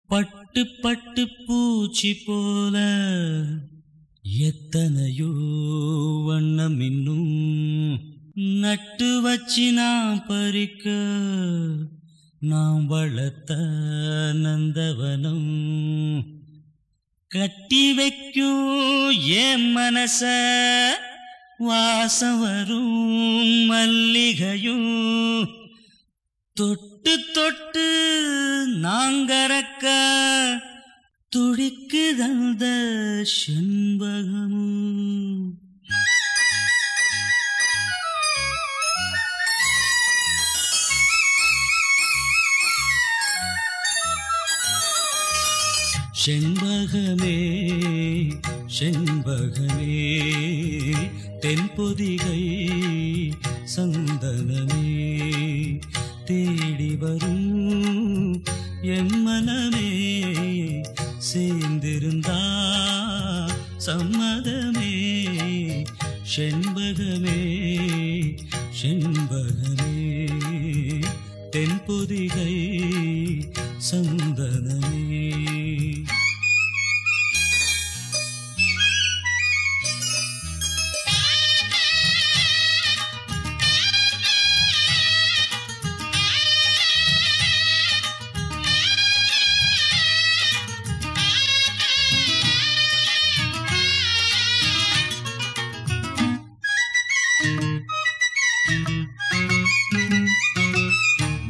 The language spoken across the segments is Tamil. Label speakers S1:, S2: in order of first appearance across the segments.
S1: பட்டு பட்டு பூச்சி போல எத்தனையோ வண்ணம் இன்னும் நட்டு வச்சு நான் பறிக்க நாம் வளர்த்த நந்தவனம் கட்டி வைக்கும் என் மனச வாசம் வரும் மல்லிகையும் தொட்டு தொட்டு நாங்கறக்க துடிக்குதந்த செண்பகமும் செண்பகமே செண்பகமே தென்பொதிகை சந்தனமே தேடி வரும் எம்மனமே சேர்ந்திருந்தா சம்மதமே செண்பகமே செண்பகமே தென்பொதிகை சந்தனமே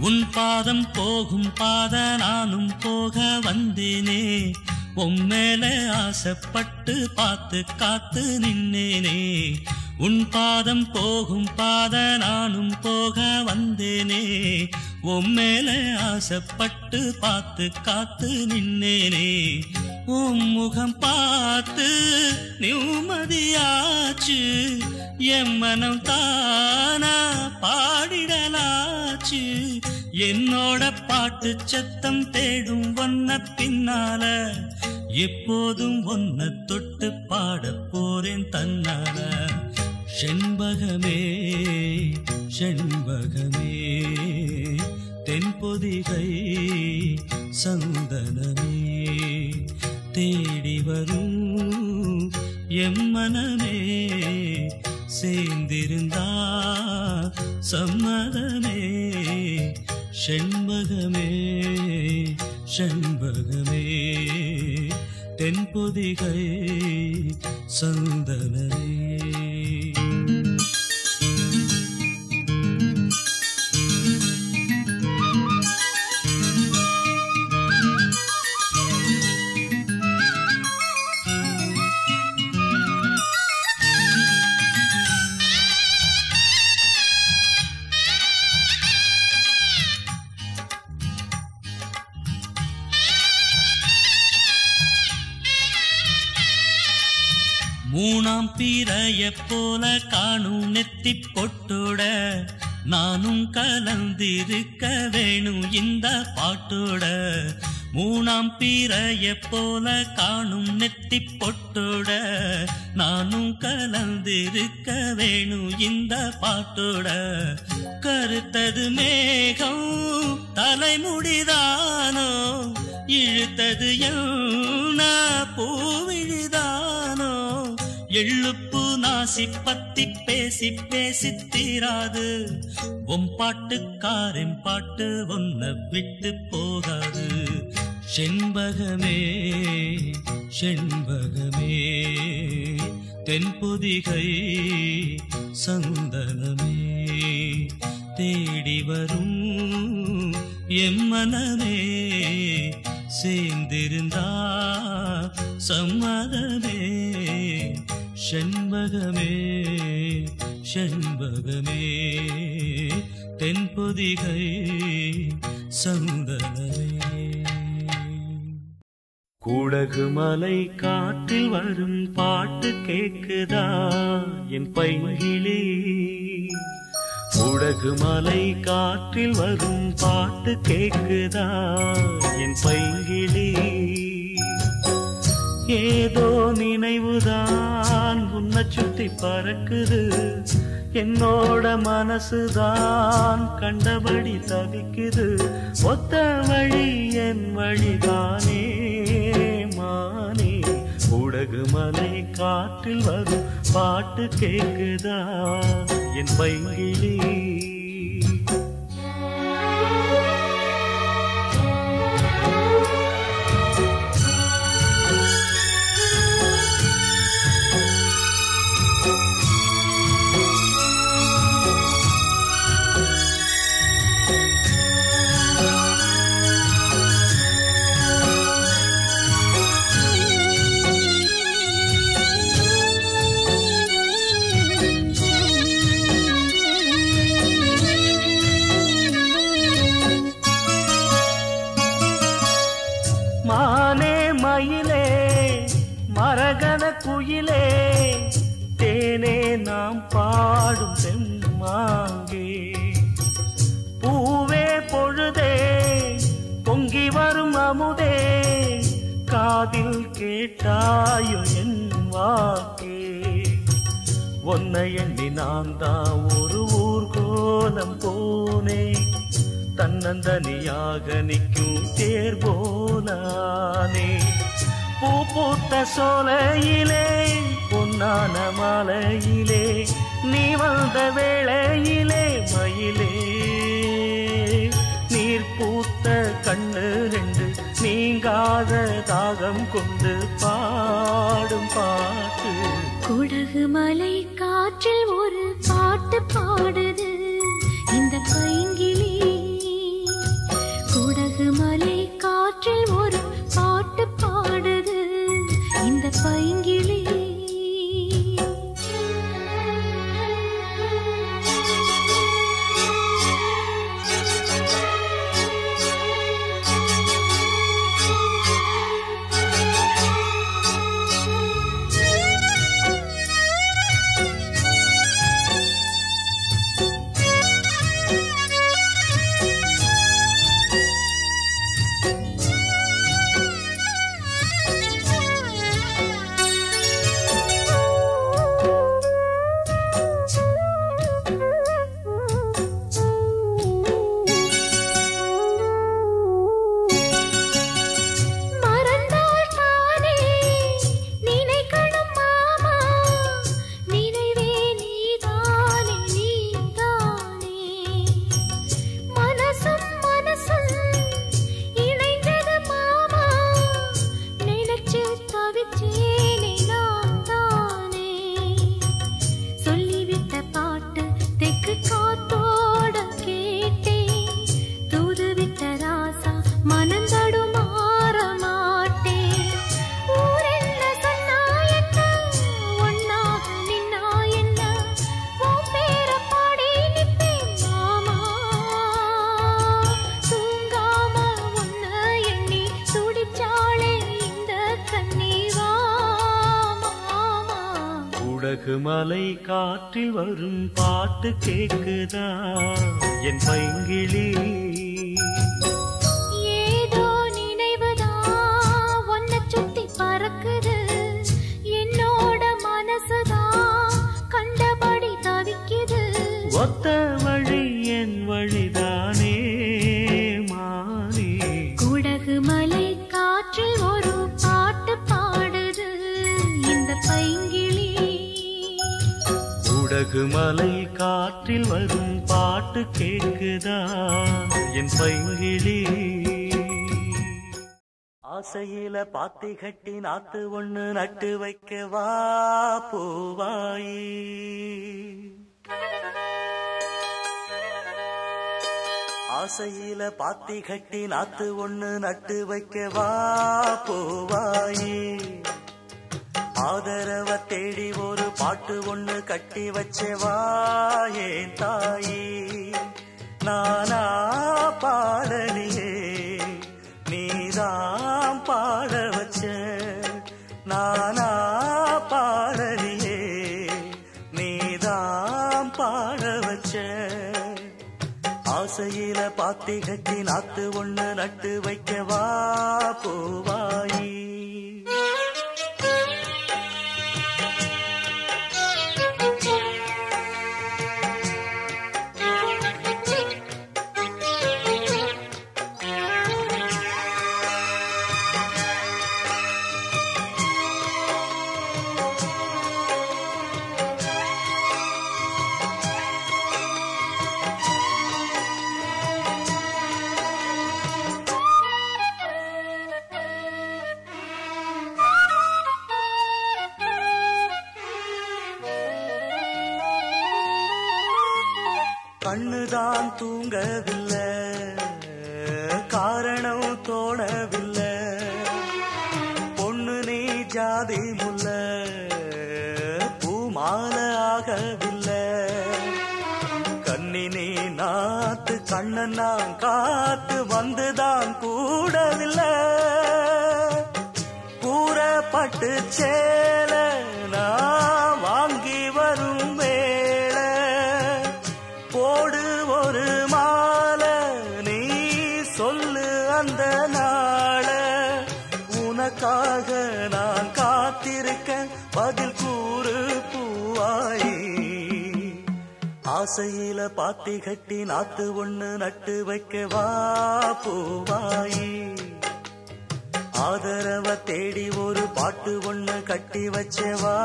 S1: உன் பாதம் போகும் பாத நானும் போக வந்தேனே உம்மேல ஆசைப்பட்டு பார்த்து காத்து நின்னேனே உன் பாதம் போகும் பாத நானும் போக வந்தேனே உம்மேல ஆசைப்பட்டு பார்த்து காத்து நின்னேனே உன் முகம் பார்த்து நிம்மதியாச்சு என் மனம் தானா பாடிடலாச்சு என்னோட பாட்டு சத்தம் தேடும் ஒன்ன பின்னால எப்போதும் ஒன்ன தொட்டு பாட போறேன் தன்னால செண்பகமே செண்பகமே தென்பொதிகை சந்தனமே தேடி வரும் எம்மனமே சேர்ந்திருந்தா சம்மதமே செண்பகமே செண்பகமே தென்பொதிகை சந்தனமே மூணாம் பிறைய போல காணும் நெத்தி பொட்டோட நானும் கலந்திருக்க வேணும் இந்த பாட்டோட மூணாம் பிறைய போல காணும் நெத்தி பொட்டோட நானும் கலந்திருக்க வேணும் இந்த பாட்டோட கருத்தது மேகம் தலைமுடிதானோ இழுத்தது யமுனா பூவிழிதானோ எள்ளுப்பு நாசி பத்தி பேசி பேசி தீராது உன் பாட்டுக்காரன் பாட்டு ஒன்ன விட்டு போகாது செண்பகமே செண்பகமே தென்பொதிகை சந்தனமே தேடி வரும் எம்மனமே சேர்ந்திருந்தா சம்மதமே செண்பகமே செண்பகமே தென்பொதிகை சந்தனமே குடகு மலை காற்றில் வரும் பாட்டு கேக்குதா என் பைங்கிளி குடகு மலை காற்றில் வரும் பாட்டு கேக்குதா என் பைங்கிளி ஏதோ நினைவுதான் உன்னை சுத்தி பறக்குது என்னோட மனசுதான் கண்டபடி தவிக்குது. ஒத்த வழி என் வழிதானே மானே. உடகு மலை காற்றில் வரும் பாட்டு கேக்குதா என் பைங்கிளி. மானே மயிலே மரகத குயிலே தேனே நாம் பாடும் செம்மாங்கே. பூவே பொழுதே பொங்கி வரும் அமுதே காதில் கேட்டாயோ என் வாக்கே. ஒன்னை எண்ணி நான் தான் ஒரு ஊர்கோலம் போனே. தன்னந்தனியாக நிற்கும் தேர் போலானே. பூ பூத்த சோலையிலே பொன்னான மாலையிலே நீ வந்த வேளையிலே மயிலே. நீர் பூத்த கண்ணு ரெண்டு நீங்காத தாகம் கொண்டு பாடும் பாட்டு.
S2: குடகு மலை காற்றில் ஒரு பாட்டு பாடுது இந்த பைங்கிளி. குடகு மலை காற்றில் ஒரு பாட்டு பாடுது இந்த பைங்கிளி.
S1: குடகு மலை காற்றில் வரும் பாட்டு கேக்குதா என் பைங்கிளி.
S2: ஏதோ நினைவுதா ஒன்ன சுத்தி பறக்குது. என்னோட மனசுதா கண்டபடி தவிக்குது.
S1: ஒத்த வழி என் வழிதானே மானே.
S2: குடகு மலை காற்றில் ஒரு பாட்டு பாடுது இந்த பைங்கிளி.
S1: குடகு மலை காற்றில் வரும் பாட்டு கேக்குதா என் பைங்கிளி. ஆசையில பாத்தி கட்டி நாத்து ஒண்ணு நட்டு வைக்கவா பூவாயி. ஆசையில பாத்தி கட்டி நாத்து ஒண்ணு நட்டு வைக்கவா பூவாயி. ஆதரவ தேடி ஒரு பாட்டு ஒண்ணு கட்டி வச்சவா ஏன் தாயி. நானா பாடலியே நீதான் பாட வச்ச. நானா பாடலியே நீதான் பாட வச்ச. ஆசையில பாத்தி கட்டி நாத்து ஒண்ணு நட்டு வைக்கவா பூவாயி. பொண்ணுதான் தூங்கவில்லை, காரணம் தோணவில்லை. பொண்ணு நீ ஜாதி முல்ல, பூமால ஆகவில்லை. கண்ணி நீ நாத்து கண்ணன் நான் காத்து வந்துதான் கூடவில்லை. கூறப்பட்டு சேல நான் வாங்கி வரும் வேளை, போடு ஒரு மாலை நீ சொல்லு அந்த நாள. உனக்காக நான் காத்திருக்க பதில் கூறு பூவாயி. ஆசையில பாத்தி கட்டி நாத்து ஒண்ணு நட்டு வைக்க வா பூவாயி. ஆதரவ தேடி ஒரு பாட்டு ஒண்ணு கட்டி வச்சவா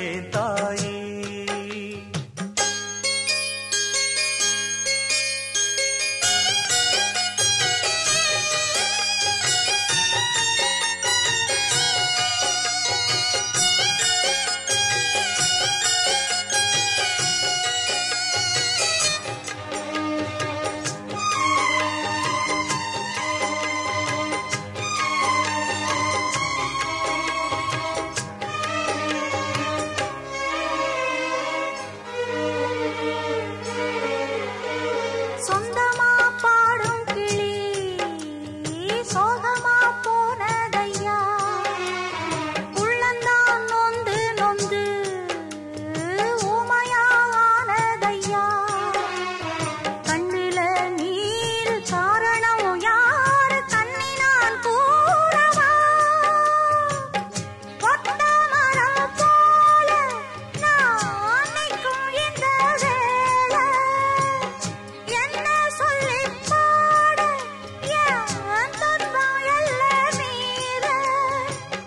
S1: என் தாயே.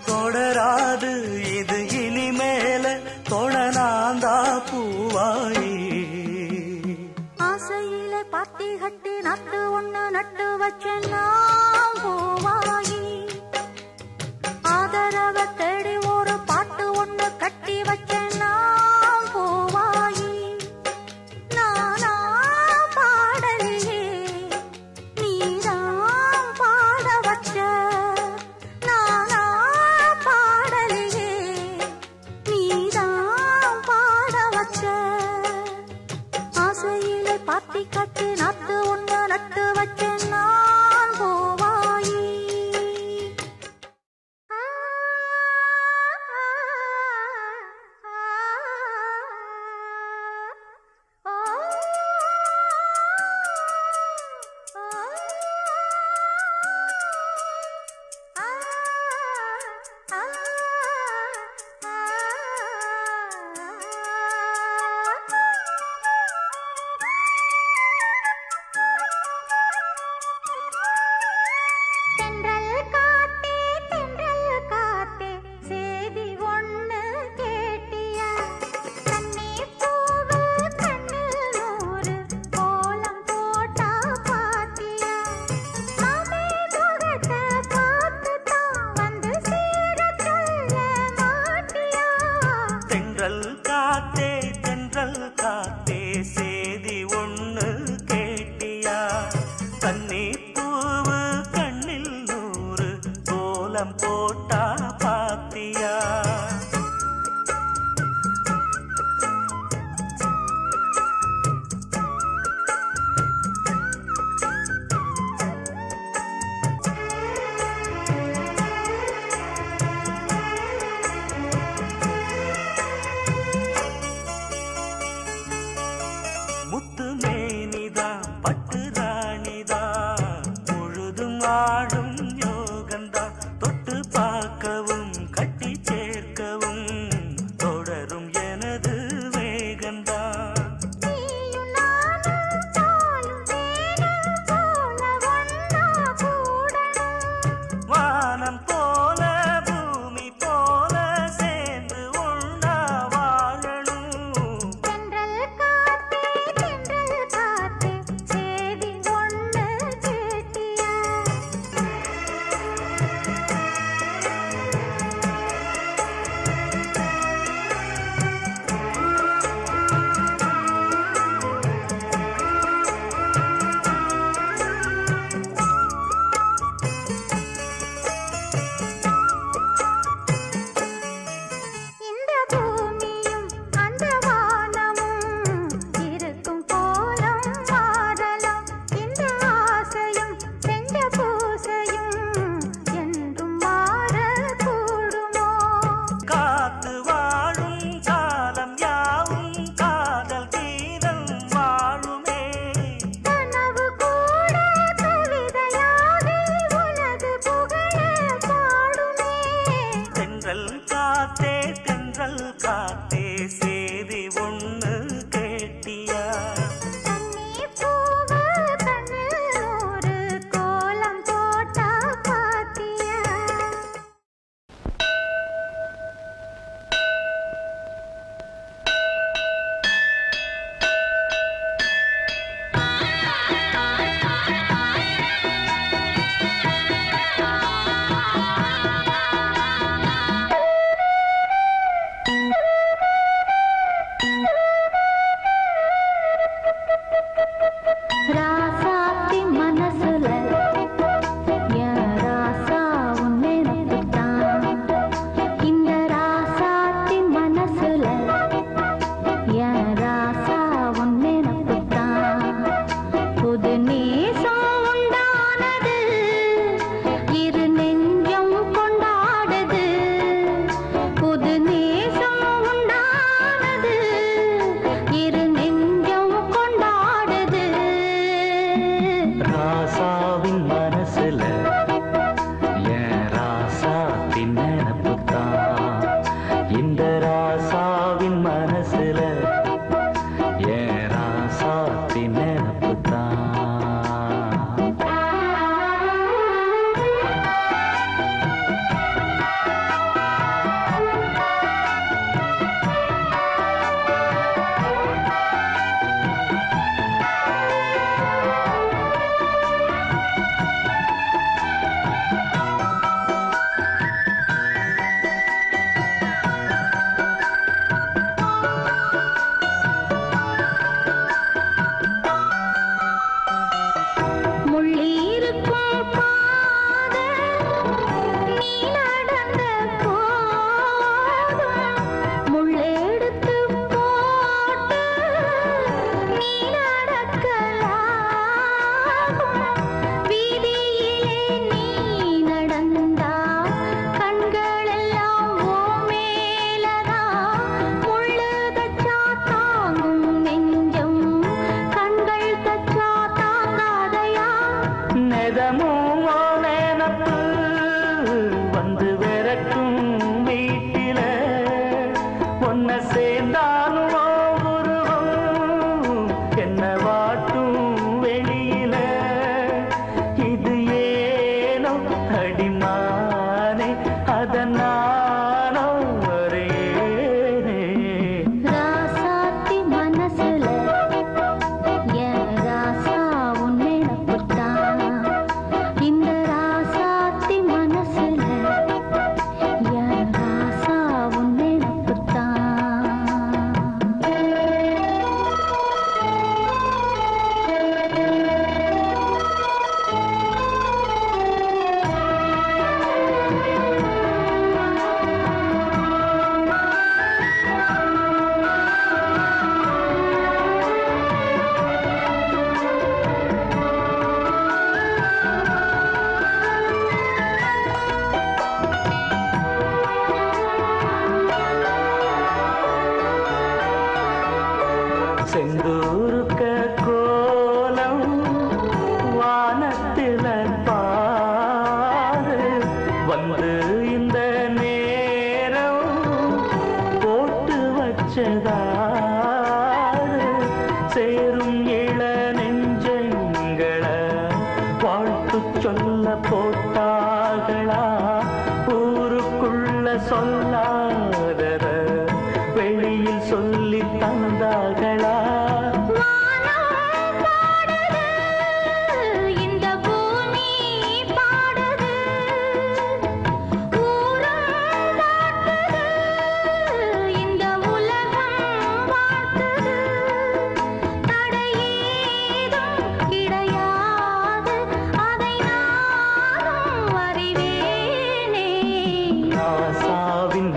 S1: தொடராது இது இனிமேல தொடனாந்தா பூவாயி.
S2: ஆசையில பாத்தி கட்டி நட்டு ஒண்ணு நட்டு வச்சேன்னா பூவாயி. ஆதரவ தேடி ஒரு பாட்டு ஒண்ணு கட்டி வச்சேன்னா பூவாயி. நானா பாடலையே நீதான் பாட வச்ச. பாத்தி கட்டி நட்டு ஒண்ணு நட்டு வச்சேன் நான் பூவாயி.
S1: தென்றல் காத்தே சேதி ஒண்ணு கேட்டியா. கண்ணி பூவு கண்ணில் நூறு கோலம் போட்டா பாத்தியா. முத்து மேனிதா பட்டு ராணிதா முழுதும் ஆடும் யோகந்தா. தொட்டு பார்க்கவும் கட்டி தென்றல் காத்தே தென்றல் காத்தே சேதி ஒண்ணு கேட்டியா? செந்தூருக்க கோலம் வானத்தில பாரு வந்து இந்த நேரம் போட்டு வச்சதாரு சேரும் இள நெஞ்சங்களை வாழ்த்து சொல்ல போட்டார்களா ஊருக்குள்ள சொல்லாதத வெளியில் சொல்லி தந்தார்களா ராசாவின்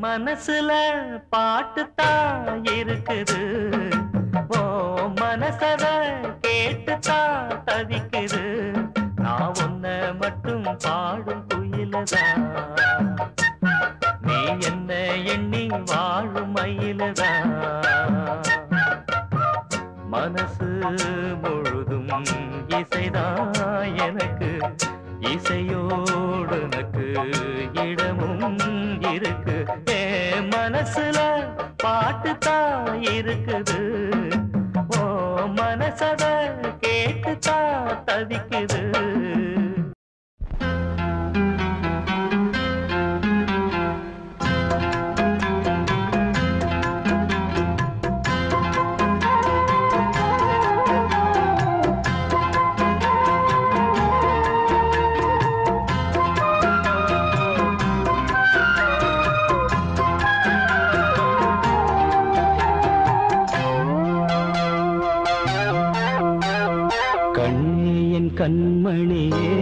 S1: மனசுல பாட்டுத்தான் இருக்குது, ஓ மனசத கேட்டுத்தான் தவிக்குது. நான் உன்னை மட்டும் பாடும் குயிலதான், நீ என்ன எண்ணி வாழும் மயிலதான். மனசு முழுதும் இசைதான் எனக்கு, இசையோடு எனக்கு இடமும் இருக்கு. மனசுல பாட்டுத்தான் இருக்குது, ஓ மனசத கேட்டுத்தான் தவிக்குது. கண்மணியே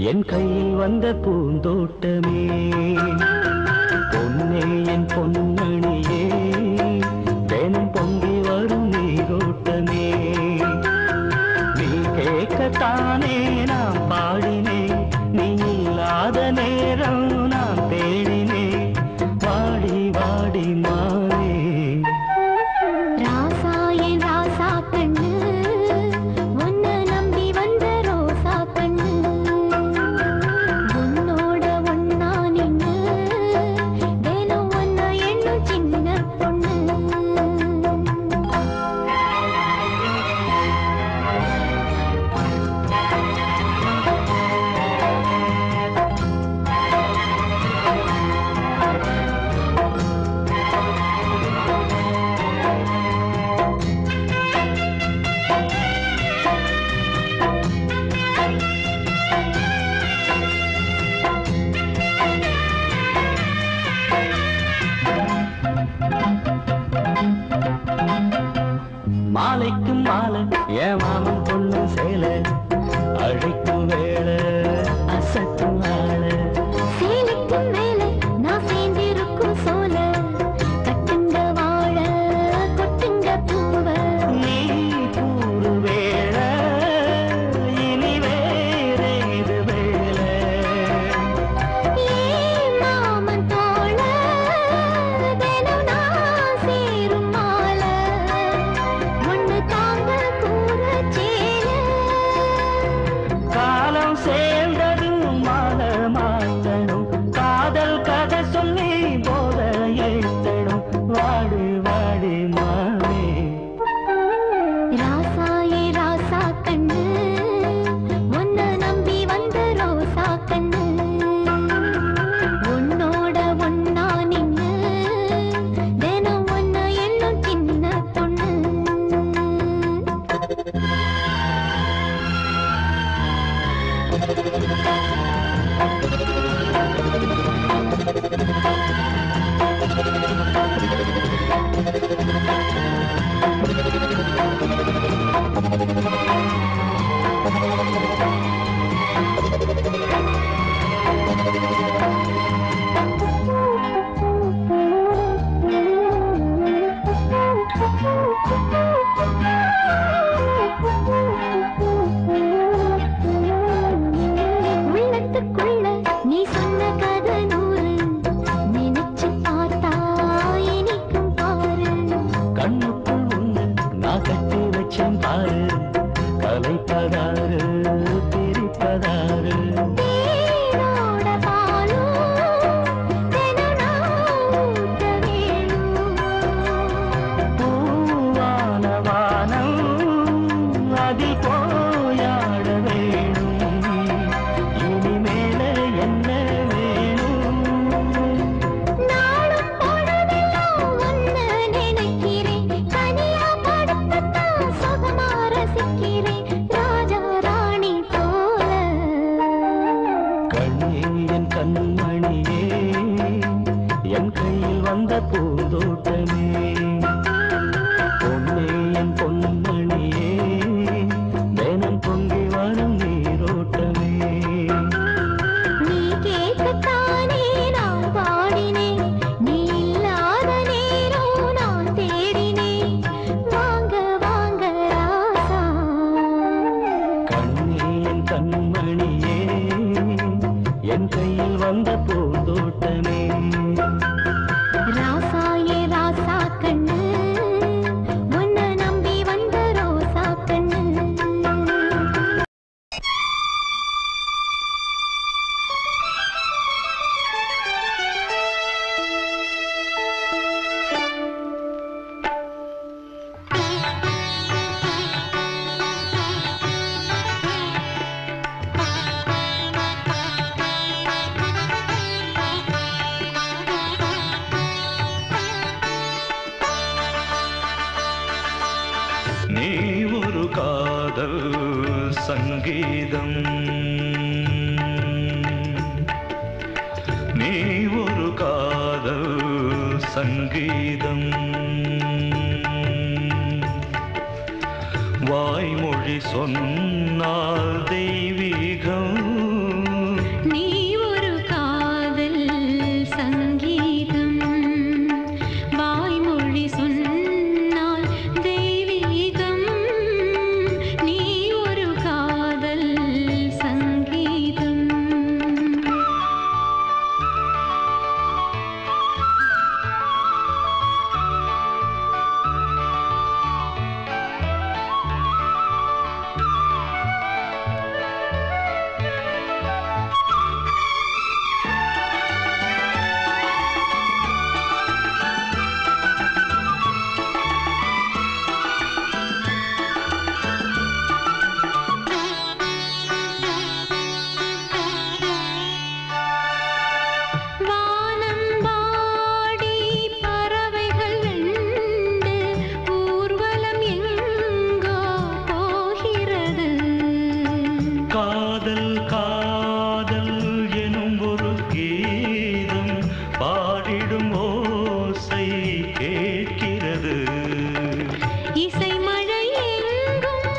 S1: என் கையில் வந்த பூந்தோட்டமே, பொன்னே என் பொன்மணியே தினம் பொங்கி வரும் நீரோட்டமே. நீ கேட்கத்தானே நான் பாடினேன், நீ இல்லாத நேரம் நான் தேடினேன். வாடி வாடி மாறே
S2: ராசா என் ராசா கண்ணு,
S1: மாலைக்கும் மாலை என் மாமன் பொண்ணு சேலை, அழைக்கும் வேளை அசக்கும் ஆளை.
S2: சேலைக்கும் மேலே நான் சேர்ந்திருக்கும் சோல, கட்டுங்க வாழ கொட்டுங்க பூவ.
S1: நீ கூறு வேளை இனி வேறே இது வேளை.
S2: மாமன் தோழ தினம் நான் சேரும் மாலை, ஒண்ணு தாங்க கூற சேல.
S1: காலம் சேர்ந்ததும் மாலை மாற்றணும், காதல் கதை சொல்லி போத ஏற்றணும். வாடி வாடி மாவே
S2: ராசா ஏ ராசா கண்ணு, உன்னை நம்பி வந்த ரோசா கண்ணு. உன்னோட ஒன்னா நின்னு தினம் ஒன்ன எண்ணும் சின்ன பொண்ணு. உள்ளத்துக்குள்ள நீ சொன்ன கதை நூறு, நினைச்சு பார்த்தா இனிக்கும் பாரு.
S1: கண்ணுக்குள் உன்னை நான் கட்டி வச்சேன் பாரு, கலைப்பதாரு பிரிப்பதாரு.
S2: தேனோட பாலும் தினம் நான் ஊட்ட வேணும்.
S1: பூவான வானம் அதில் போயாட வேணும், இனிமேல என்ன வேணும்.
S2: நாளும் பொழுதெல்லாம் உன்னை நினைக்கிறேன், தனியா படுத்துத்தான் சுகமா ரசிக்கிறேன். ராஜா ராணி
S1: நீ ஒரு காதல் சங்கீதம், நீ ஒரு காதல் சங்கீதம். வாய்மொழி சொன்னால் தெய்வீகம்,
S2: நீ ஒரு காதல் சங்கீதம். வாய்மொழி சொன்னால் தெய்வீகம், நீ ஒரு காதல் சங்கீதம்.
S1: காதல் காதல் எனும் ஒரு கீதம் பாடிடும் ஓசை கேட்கிறது.
S2: இசை மழை எங்கும்,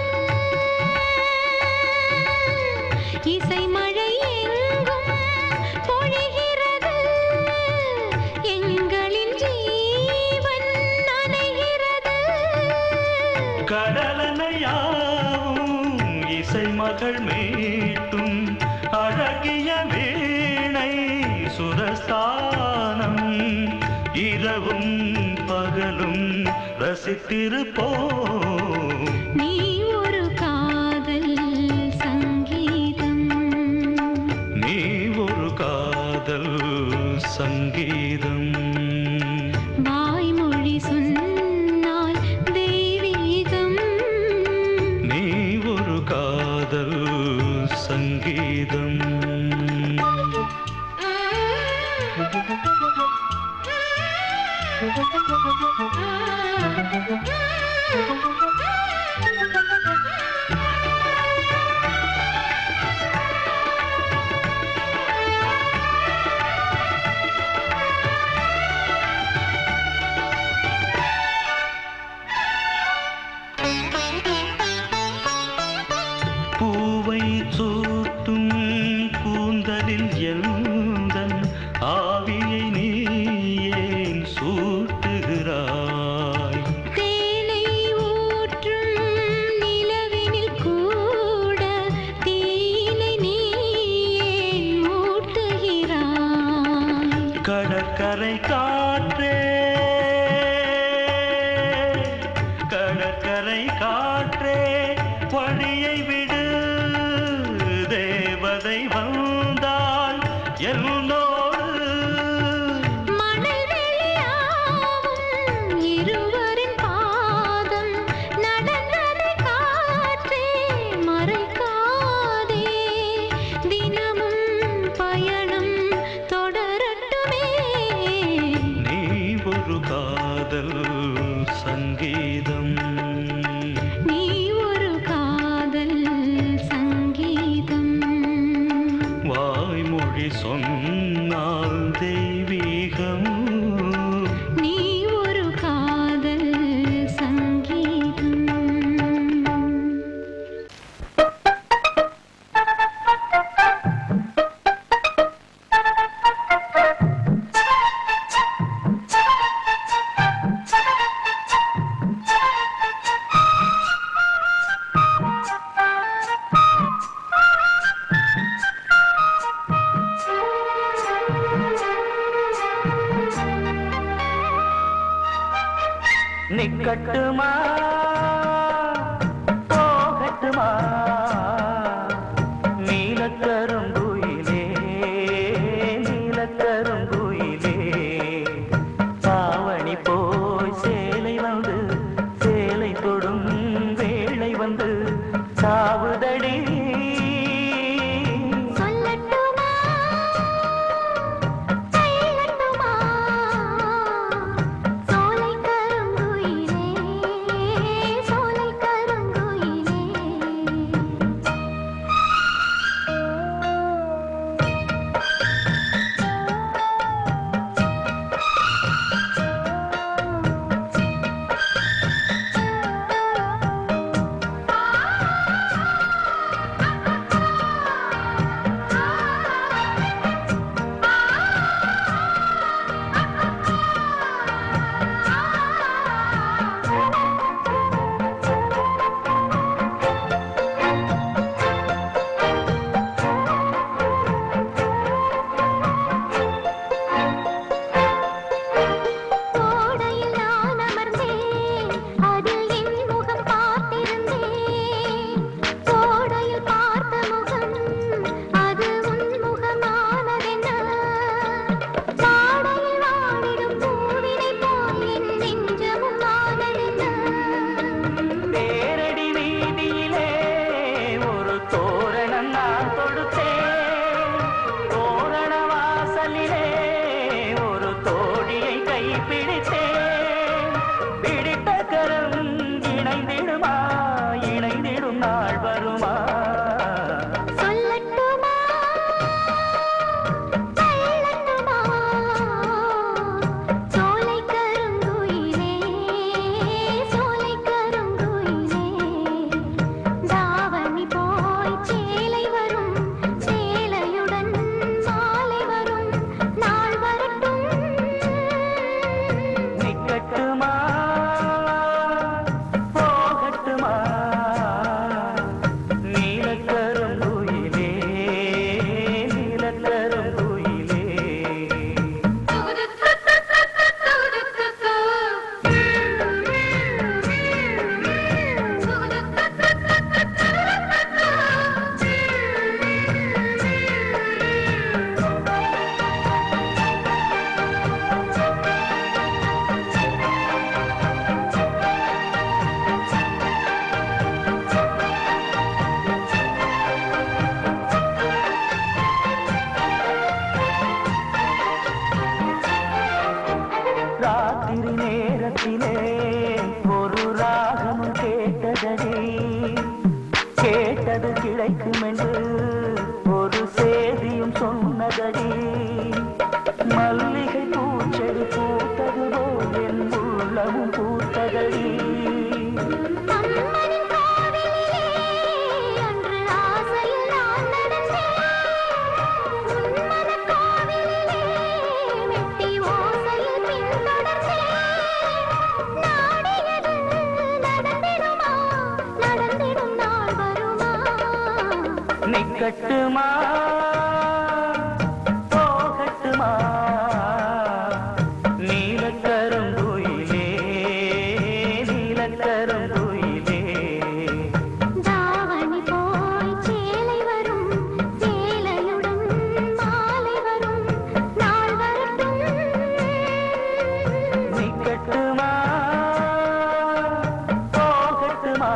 S2: இசை மழை எங்கும் பொழிகிறது. எங்களின் ஜீவன் நனைகிறது.
S1: கடலனையாவும் இசை மகள் மீட்டும் அழகிய வீணை சுரஸ்தானம். இரவும் பகலும் ரசித்திருப்போம்.
S2: நீ ஒரு காதல் சங்கீதம்,
S1: நீ ஒரு காதல் சங்கீதம்.
S2: வாய்மொழி சொன்னால் தெய்வீகம்,
S1: நீ ஒரு காதல் சங்கீதம். பூவை சூட்டும் கூந்தலில் எந்தன் ஆவியை நீ ஏன் சூட்டுகிறாய்?
S2: தேனை ஊற்றும் நிலவினில் கூட தீனை நீ ஏன் மூட்டுகிறாய்?
S1: கடற்கரை காற்றே, கடற்கரை காற்றே வழியை விடு. தேவதை வந்தால் என்னோடு
S2: மணல் வெளியாகும் இருவரின் பாதம் நடந்ததை காற்றே மறைக்காதே. தினமும் பயணம் தொடரட்டுமே.
S1: நீ ஒரு காதல் சங்கீதம்,
S2: நீ ஒரு காதல் சங்கீதம்.
S1: வாய்மொழி சொன்னால் தெய்வீகம்.
S2: நீ ஒரு காதல் சங்கீதம்.
S1: நிக்கட்டுமா போகட்டுமா நீலக்கருங்குயிலே, நீலக்கருங்குயிலே. பாவணி போய் சேலை வந்து சேலை தொடும் வேளை வந்து சாவுதடி.
S2: சொல்லட்டுமா சொல்லட்டுமா சோலை கருங்குயிலே, சோலை
S1: கிடைக்கும் என்று ஒரு சேதியும் சொன்னதடி. மல்லிகை பூச்செடி பூத்தது போல் என் உள்ளமும் பூத்ததடி. நிக்கட்டுமா போகட்டுமா நீலக்கருங்குயிலே நீலக்கருங்குயிலே.
S2: தாவணி போய் சேலை வரும் சேலையுடன் மாலை வரும் நாள் வரட்டும்.
S1: நிக்கட்டுமா போகட்டுமா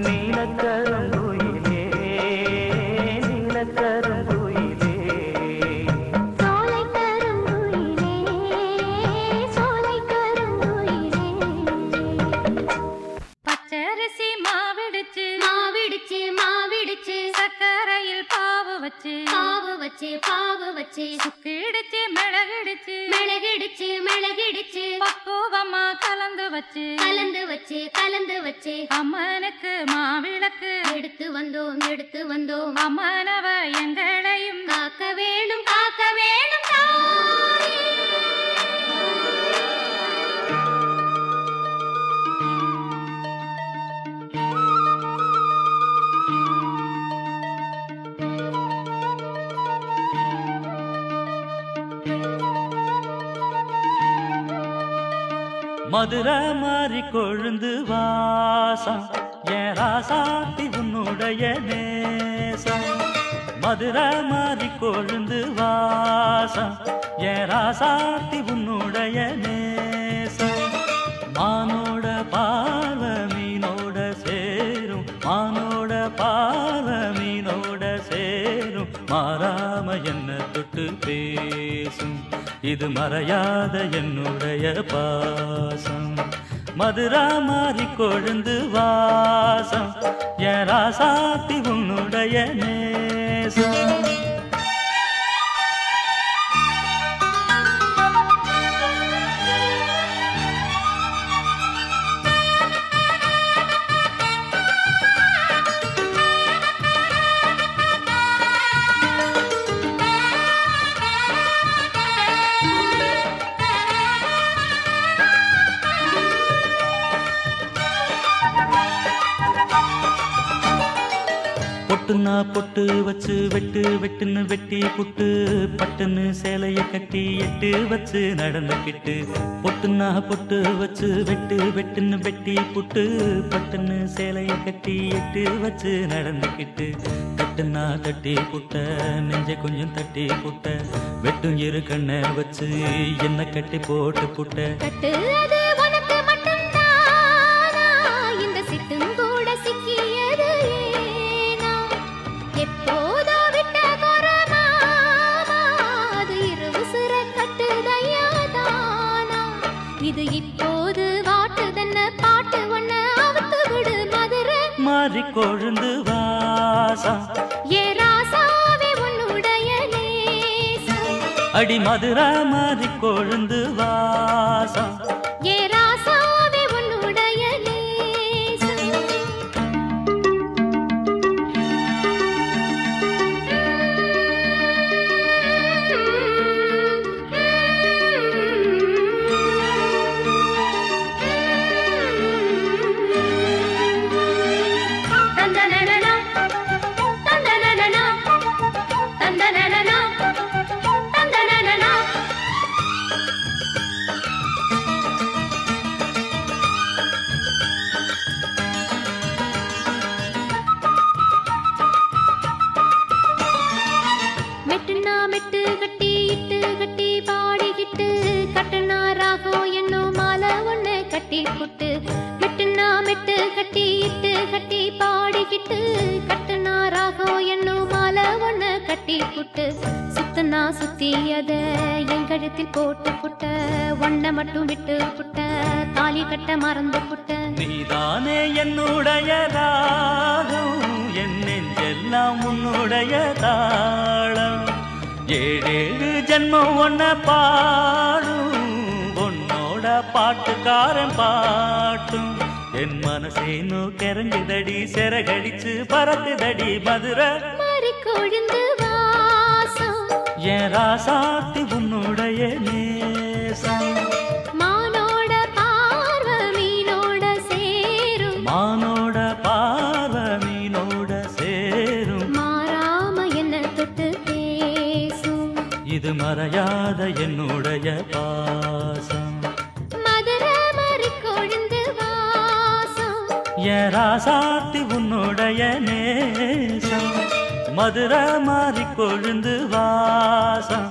S1: நீலக்கருங்குயிலே நீலக்கருங்குயிலே.
S2: சோலை கருங்குயிலே சோலை கருங்குயிலே.
S3: பச்சரிசி மாவிடுச்சு
S2: மாவிடுச்சு மாவிடுச்சு
S3: சக்கரையில் பாவு வச்சு
S2: பாவு வச்சு
S3: சுக்கிடுச்சு மிளகிடுச்சு
S2: மிளகிடுச்சு மிளகிடுச்சு
S3: பக்குவமா கலந்து வச்சு
S2: கலந்து வச்சு
S3: அம்மனுக்கு மாவிளக்கு
S2: எடுத்து வந்தோம்
S3: அம்மனவ எங்களையும்
S2: காக்க வேணும் தாயே.
S1: மதுரை மாறி கொழுந்து வாசம் என் ராசாத்தி உன்னுடைய நேசம். மதுரை மாறி கொழுந்து வாசம் என் ராசாத்தி உன்னுடைய நேசம். மானோட பார்வை மீனோட சேரும் மானோட பார்வை மீனோட சேரும். மாறாம என்ன தொட்டு பேசும் இது மறையாத என்னுடைய பாசம். மதுரா மாறி கொழுந்து வாசம் என் ராசாத்தி உன்னுடைய நேசம். பொட்டுனா பொட்டு வச்சு வெட்டுன்னு வெட்டி புட்டு பட்டுன்னு சேலைய கட்டி எட்டு வச்சு நடந்துக்கிட்டு. பொட்டுனா பொட்டு வச்சு வெட்டுன்னு வெட்டி புட்டு பட்டுன்னு சேலைய கட்டி எட்டு வச்சு நடந்துக்கிட்டு. கட்டுனா கட்டி புட்ட நெஞ்ச கொஞ்சம் தட்டி புட்ட வெட்டும் இரு கண்ணை வச்சு என்ன கட்டி போட்டு புட்ட.
S2: கட்டு அது உனக்கு மட்டும்தானா இந்த சிட்டும் கூட சிக்கியது ஏனா? எப்போதோ விட்ட குரமாமா அது இரு உசுர கட்டுதையா தானா? இது இப்போது வாட்டுதன்ன பாட்டு ஒண்ணு அவுத்து விடு மதுரை
S1: மாறி கொழுந்து வாசம்
S2: ஏ ராசாவே உன்னுடைய நேசம்.
S1: அடி மதுரா மாறி கொழுந்து வாசம்
S2: ஏ ராசாவே உன்னுடைய நேசம். தந்தனனனா தந்தனனனா தந்தனனனா தந்தனனனா. மெட்டுனா மெட்டு கட்டி இட்டு கட்டி பாடிக்கிட்டு கட்டுனா ராகம் என்னும் மாலை ஒண்ணு கட்டி புட்டு. மெட்டுனா மெட்டு கட்டி இட்டு கட்டி பாடிக்கிட்டு கட்டுனா ராகம் என்னும் மாலை ஒண்ணு கட்டி புட்டு. சுத்தனா சுத்தி அத என் கழுத்தில் போட்டு புட்ட ஒன்ன மட்டும் விட்டு புட்ட தாலி தாலி கட்ட மறந்து புட்ட
S1: நீதானே என்னுடைய ராகம் என் நெஞ்செல்லாம் உன்னுடைய தாளம் ஏழேழு ஜென்மம் ஒன்ன பாடும் உன்னோட பாட்டுக்காரன் பாட்டும் என் மனசேனோ கெரங்குதடி செரகடிச்சு பறக்குதடி மதுரை
S2: மாறி கொழுந்து வாசம்
S1: என் ராசாத்தி உன்னுடைய நேசம்
S2: மானோட பார்வை மீனோட சேரும்
S1: மானோட பார்வை மீனோட சேரும்
S2: மாறாம என்ன தொட்டு பேசும்
S1: இது மறையாத என்னுடைய பாசம்
S2: மதுரை மாறி கொழுந்து வாசம்
S1: என் ராசாத்தி உன்னுடைய நேசம் மதுரை மாறி கொழுந்து வாசம்